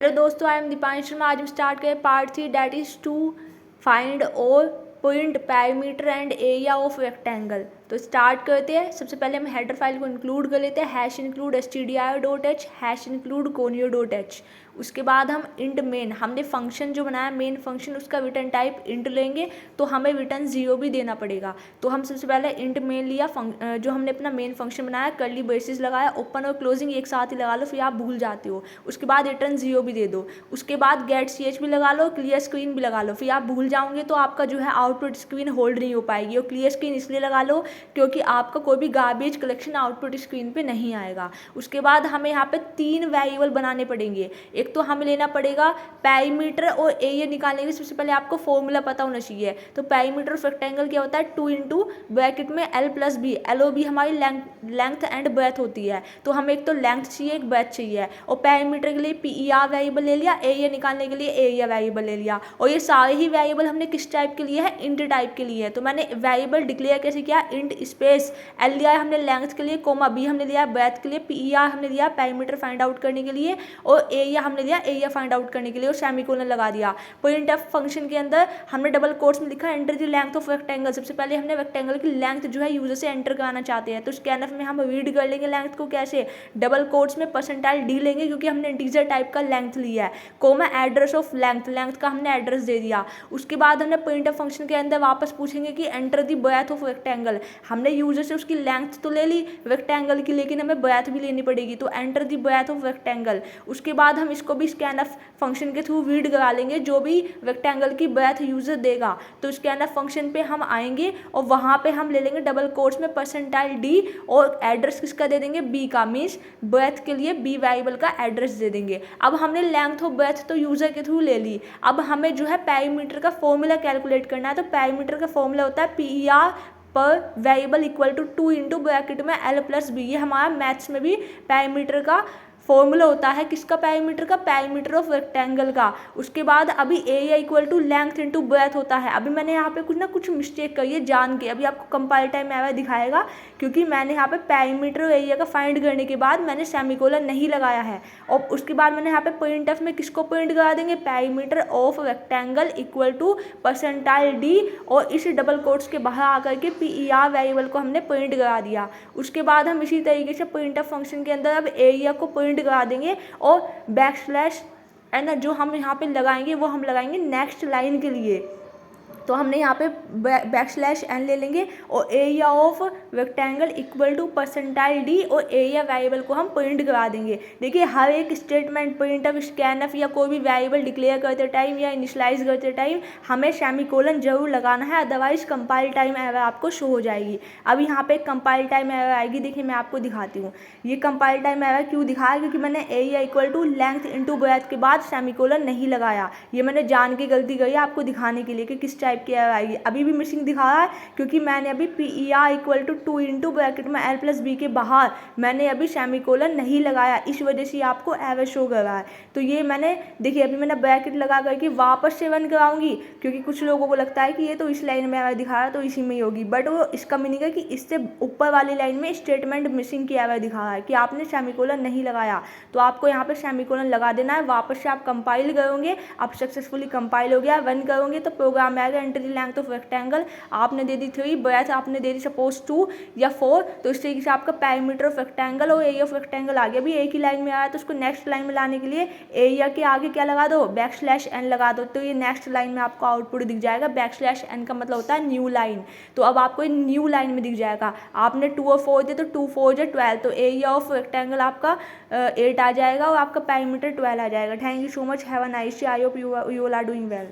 Hello दोस्तों, I am Deepanshu Sharma. आज हम स्टार्ट करें part 3 that is to find और point parameter and area of rectangle. तो स्टार्ट करते हैं। सबसे पहले हम हेडर फाइल को इंक्लूड कर लेते हैं, hash include stdio.h hash include conio.h। उसके बाद हम इंट मेन, हमने फंक्शन जो बनाया मेन फंक्शन, उसका रिटर्न टाइप इंट लेंगे तो हमें रिटर्न 0 भी देना पड़ेगा। तो हम सबसे पहले इंट मेन लिया, जो हमने अपना मेन फंक्शन बनाया, कर्ली ब्रेसेस लगाया, ओपन और क्लोजिंग एक साथ ही लगा लो, फिर आप भूल जाते हो। उसके बाद रिटर्न 0 भी दे दो। उसके बाद गेट ch भी लगा लो, क्लियर स्क्रीन भी लगा लो, फिर आप भूल जाओगे तो आपका जो है आउटपुट स्क्रीन होल्ड नहीं हो पाएगी। और क्लियर स्क्रीन इसलिए लगा लो क्योंकि आपका कोई भी गार्बेज कलेक्शन आउटपुट स्क्रीन पे नहीं आएगा। उसके बाद हमें यहाँ पे 3 वेरिएबल बनाने पड़ेंगे। एक तो हमें लेना पड़ेगा पैरीमीटर और एरिया निकालने के लिए सबसे पहले आपको फॉर्मूला पता होना चाहिए। तो पैरीमीटर ऑफ रेक्टेंगल क्या होता है, 2 इंटू ब्रैकेट में L प्लस बी, LOB हमारी लेंथ एंड ब्रेथ होती है। तो हमें एक तो लेंथ चाहिए, एक ब्रेथ चाहिए। और पैरीमीटर के लिए PER वेरिएबल ले लिया, एरिया निकालने के लिए एरिया वेरिएबल ले लिया। और ये सारे ही वेरिएबल हमने किस टाइप के लिए है, इंट टाइप के लिए है। तो मैंने वेरिएबल डिक्लेयर कैसे किया, इंट स्पेस L लिया है हमने लेंथ के लिए, कोमा B हमने लिया ब्रेथ के लिए, PER हमने लिया पैरीमीटर फाइंड आउट करने के लिए, और एरिया हमने लिया एरिया फाइंड आउट करने के लिए, और सेमीकोलन लगा दिया। पॉइंट ऑफ फंक्शन के अंदर हमने डबल कोट्स में लिखा enter the length of rectangle. सबसे पहले हमने रेक्टेंगल की लेंथ जो है यूजर से एंटर कराना चाहते हैं। तो स्कैनफ में हम रीड कर लेंगे लेंथ को कैसे, डबल कोट्स में परसेंटाइल D लेंगे क्योंकि हमने इंटीजर टाइप का लेंथ लिया है, comma address of length, length का हमने एड्रेस दे दिया। उसके बाद हमने पॉइंट ऑफ फंक्शन के अंदर वापस पूछेंगे कि enter the breadth of rectangle. हमने यूजर से उसकी लेंथ तो ले ली रेक्टेंगल की, लेकिन हमें ब्रेथ भी लेनी पड़ेगी। तो enter the breadth of rectangle. उसके बाद हम इसको भी स्कैनफ फंक्शन के थ्रू रीड करा लेंगे जो भी रेक्टेंगल की ब्रेथ यूजर देगा। तो स्कैनफ फंक्शन पे हम आएंगे और वहाँ पे हम ले लेंगे डबल कोट्स में परसेंटाइल D, और एड्रेस किसका दे देंगे, B का, मीन्स ब्रेथ के लिए B वेरिएबल का एड्रेस दे देंगे। अब हमने लेंथ और ब्रेथ तो यूजर के थ्रू ले ली। अब हमें जो है पैरीमीटर का फॉर्मूला कैलकुलेट करना है। तो पैरीमीटर का फॉर्मूला होता है PER पर variable equal to 2 into bracket में L प्लस बी। ये हमारा मैथ्स में भी पैरीमीटर का फॉर्मूला होता है, किसका, पैरीमीटर का, पैरीमीटर ऑफ रेक्टेंगल का। उसके बाद अभी area equal to length into breadth होता है। अभी मैंने यहाँ पे कुछ मिस्टेक करी है जान के, अभी आपको कंपाइल टाइम एरर दिखाएगा क्योंकि मैंने यहाँ पे पैरीमीटर और एरिया का फाइंड करने के बाद मैंने सेमीकोलन नहीं लगाया है। और उसके बाद मैंने यहाँ पे पॉइंट ऑफ में किसको पॉइंट करा देंगे, perimeter of rectangle equal to percentile D, और इस डबल कोट्स के बाहर आकर के PER वेरिएबल को हमने पॉइंट करा दिया। उसके बाद हम इसी तरीके से पॉइंट ऑफ फंक्शन के अंदर अब एरिया को पॉइंट करा देंगे, और बैकस्लैश एन जो हम यहाँ पे लगाएंगे वो हम लगाएंगे नेक्स्ट लाइन के लिए। तो हमने यहाँ पे बैकस्लैश n ले लेंगे और area of rectangle equal to percentile D, और एरिया वेरिएबल को हम पॉइंट करा देंगे। देखिए हर एक स्टेटमेंट, पॉइंट ऑफ स्कैनफ या कोई भी वेरिएबल डिक्लेयर करते टाइम या इनिशियलाइज करते टाइम हमें सेमीकोलन जरूर लगाना है, अदरवाइज कंपाइल टाइम एरर आपको शो हो जाएगी। अब यहाँ पे कंपाइल टाइम एरर आएगी, देखिए मैं आपको दिखाती हूँ। ये कंपाइल टाइम एरर क्यों दिखाया, क्योंकि मैंने area equal to length into breadth के बाद सेमीकोलन नहीं लगाया। ये मैंने जान के गलती करी आपको दिखाने के लिए कि किस टाइप की एरर आएगी। अभी भी मिसिंग दिखा रहा है क्योंकि मैंने अभी PER equal to 2 into bracket में L प्लस बी के बाहर मैंने अभी सेमीकोलन नहीं लगाया, इस वजह से आपको एरर शो कर रहा है। तो ये मैंने देखिए अभी मैंने ब्रैकेट लगा करके वापस से रन कराऊंगी क्योंकि कुछ लोगों को लगता है कि ये तो इस लाइन में एरर दिखा रहा है तो इसी में ही होगी, बट वो इसका मीनिंग है कि इससे ऊपर वाली लाइन में स्टेटमेंट मिसिंग की एरर दिखा रहा है कि आपने सेमीकोलन नहीं लगाया। तो आपको यहाँ पे सेमीकोलन लगा देना है। वापस से आप कंपाइल करोगे, आप सक्सेसफुली कंपाइल हो गया, रन करोगे तो प्रोग्राम आएगा enter the length of rectangle. आपने दे दी 3, ब्रेथ आपने दे दी सपोज 2 या 4, तो इस तरीके से आपका पैरीमीटर ऑफ रेक्टेंगल और एरिया ऑफ रेक्टेंगल आ गया। अभी एक ही लाइन में आया तो उसको नेक्स्ट लाइन में लाने के लिए एरिया के आगे क्या लगा दो, बैकस्लैश n लगा दो, तो ये नेक्स्ट लाइन में आपको आउटपुट दिख जाएगा। बैकस्लैश n का मतलब होता है न्यू लाइन, तो अब आपको न्यू लाइन में दिख जाएगा। आपने 2 और 4 दिए तो 2 4 जो 12, तो एरिया ऑफ रेक्टेंगल आपका 8 आ जाएगा और आपका पैरीमीटर 12 आ जाएगा। Thank you so much, have a nice day, I hope you all are doing well.